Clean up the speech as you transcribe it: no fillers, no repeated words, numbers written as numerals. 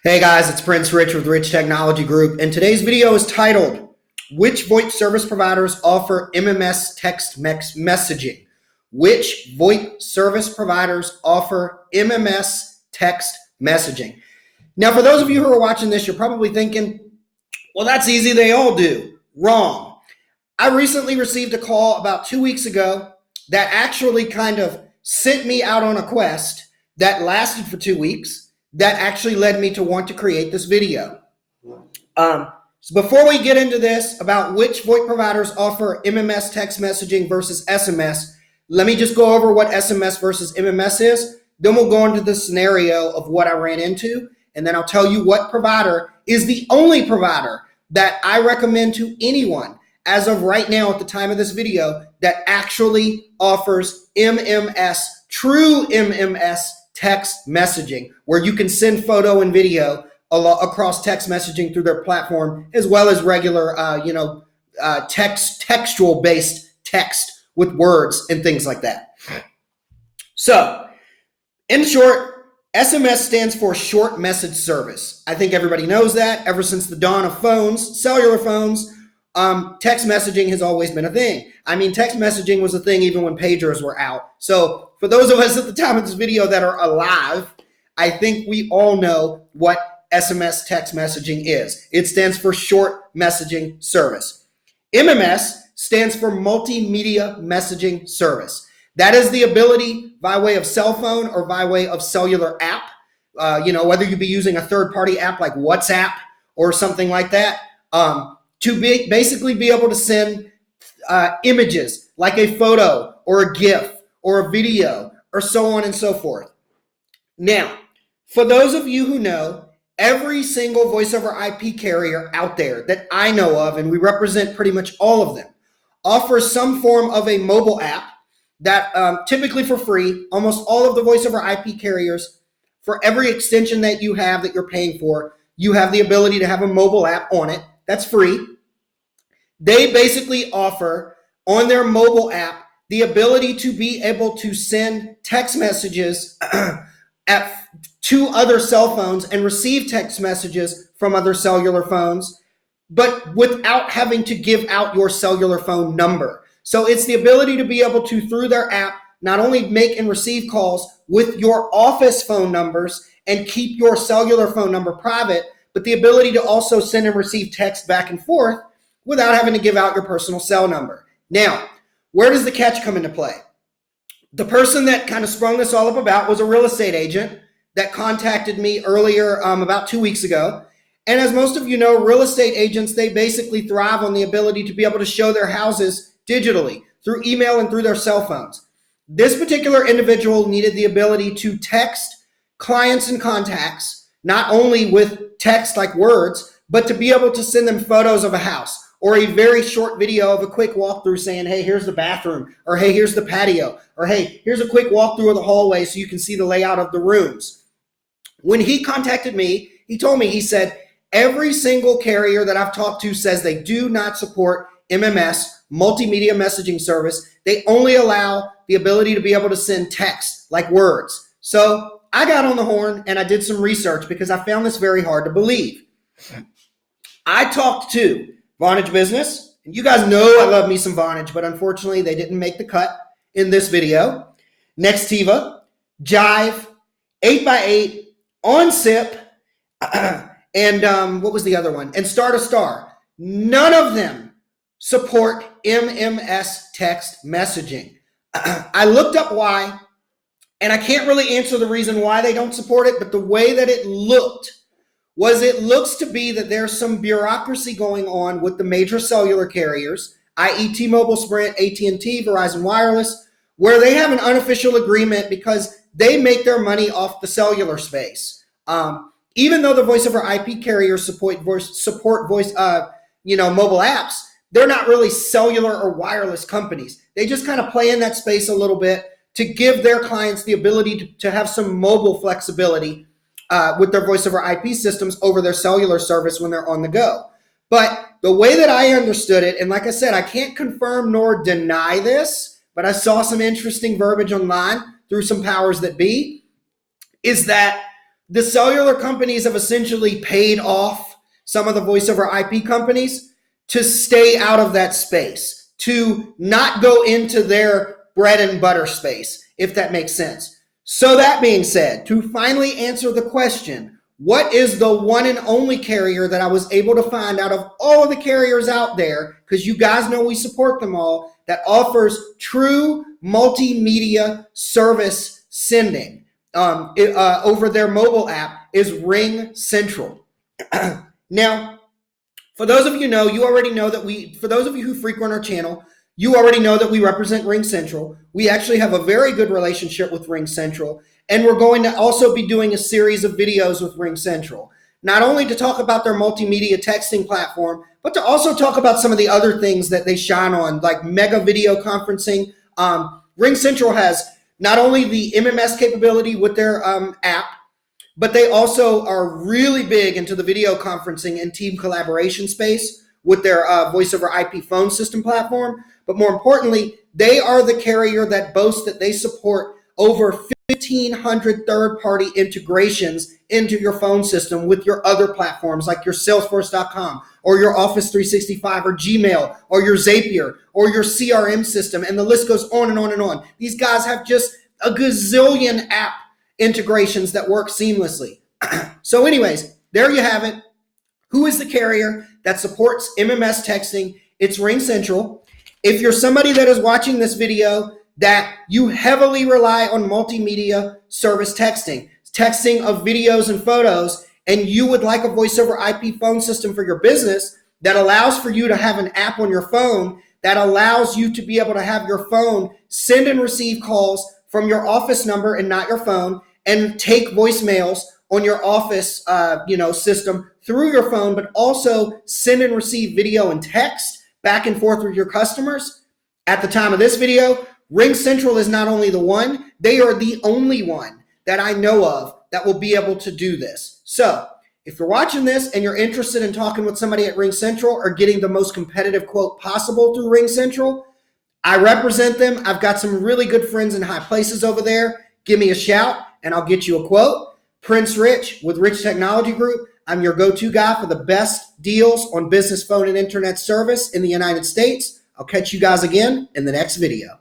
Hey guys, it's Prince Rich with Rich Technology Group, and today's video is titled, Which VoIP Service Providers Offer MMS Text Messaging? Which VoIP Service Providers offer MMS Text Messaging? Now, for those of you who are watching this, you're probably thinking, well, that's easy, they all do. Wrong. I recently received a call about 2 weeks ago that actually kind of sent me out on a quest that lasted for 2 weeks. That actually led me to want to create this video. So before we get into this about which VoIP providers offer MMS text messaging versus SMS, let me just go over what SMS versus MMS is. Then we'll go into the scenario of what I ran into, and then I'll tell you what provider is the only provider that I recommend to anyone as of right now at the time of this video that actually offers MMS, true MMS text messaging, where you can send photo and video across text messaging through their platform, as well as regular, textual based text with words and things like that. So, in short, SMS stands for short message service. I think everybody knows that. Ever since the dawn of phones, cellular phones, text messaging has always been a thing. I mean, text messaging was a thing even when pagers were out. So for those of us at the time of this video that are alive, I think we all know what SMS text messaging is. It stands for short messaging service. MMS stands for multimedia messaging service. That is the ability by way of cell phone or by way of cellular app, whether you be using a third-party app like WhatsApp or something like that, to basically be able to send images like a photo or a GIF or a video or so on and so forth. Now, for those of you who know, every single voice over IP carrier out there that I know of, and we represent pretty much all of them, offers some form of a mobile app that typically for free. Almost all of the voice over IP carriers, for every extension that you have that you're paying for, you have the ability to have a mobile app on it. That's free. They basically offer on their mobile app the ability to be able to send text messages to other cell phones and receive text messages from other cellular phones, but without having to give out your cellular phone number. So it's the ability to be able to, through their app, not only make and receive calls with your office phone numbers and keep your cellular phone number private, but the ability to also send and receive text back and forth without having to give out your personal cell number. Now, where does the catch come into play? The person that kind of sprung this all up about was a real estate agent that contacted me earlier, about 2 weeks ago. And as most of you know, real estate agents, they basically thrive on the ability to be able to show their houses digitally through email and through their cell phones. This particular individual needed the ability to text clients and contacts, not only with text like words, but to be able to send them photos of a house or a very short video of a quick walkthrough saying, hey, here's the bathroom, or hey, here's the patio, or hey, here's a quick walkthrough of the hallway so you can see the layout of the rooms. When he contacted me, he told me, he said, every single carrier that I've talked to says they do not support MMS, multimedia messaging service. They only allow the ability to be able to send text like words. So I got on the horn and I did some research because I found this very hard to believe. I talked to Vonage Business, and you guys know I love me some Vonage, but unfortunately they didn't make the cut in this video. Nextiva, Jive, 8x8, OnSIP, and what was the other one? And Star to Star. None of them support MMS text messaging. I looked up why, and I can't really answer the reason why they don't support it, but the way that it looks to be that there's some bureaucracy going on with the major cellular carriers, i.e. T-Mobile, Sprint, AT&T, Verizon Wireless, where they have an unofficial agreement because they make their money off the cellular space. Even though the voice over IP carriers support mobile apps, they're not really cellular or wireless companies. They just kind of play in that space a little bit to give their clients the ability to have some mobile flexibility with their voice over IP systems over their cellular service when they're on the go. But the way that I understood it, and like I said, I can't confirm nor deny this, but I saw some interesting verbiage online through some powers that be, is that The cellular companies have essentially paid off some of the voice over IP companies to stay out of that space, to not go into their bread and butter space, if that makes sense. So that being said, to finally answer the question, what is the one and only carrier that I was able to find out of all of the carriers out there, because you guys know we support them all, that offers true multimedia service sending over their mobile app is RingCentral. Now, for those of you know, you already know that for those of you who frequent our channel, you already know that we represent RingCentral. We actually have a very good relationship with RingCentral, and we're going to also be doing a series of videos with RingCentral, not only to talk about their multimedia texting platform, but to also talk about some of the other things that they shine on, like mega video conferencing. RingCentral has not only the MMS capability with their app, but they also are really big into the video conferencing and team collaboration space with their voice over IP phone system platform. But more importantly, they are the carrier that boasts that they support over 1,500 third-party integrations into your phone system with your other platforms like your Salesforce.com or your Office 365 or Gmail or your Zapier or your CRM system, and the list goes on and on and on. These guys have just a gazillion app integrations that work seamlessly. So anyways, there you have it. Who is the carrier that supports MMS texting? It's RingCentral. If you're somebody that is watching this video that you heavily rely on multimedia service texting of videos and photos, and you would like a voice over IP phone system for your business that allows for you to have an app on your phone that allows you to be able to have your phone send and receive calls from your office number and not your phone, and take voicemails on your office system through your phone, but also send and receive video and text back and forth with your customers. At the time of this video, RingCentral is not only the one, they are the only one that I know of that will be able to do this. So if you're watching this and you're interested in talking with somebody at RingCentral or getting the most competitive quote possible through RingCentral, I represent them. I've got some really good friends in high places over there. Give me a shout and I'll get you a quote. Prince Rich with Rich Technology Group. I'm your go-to guy for the best deals on business phone and internet service in the United States. I'll catch you guys again in the next video.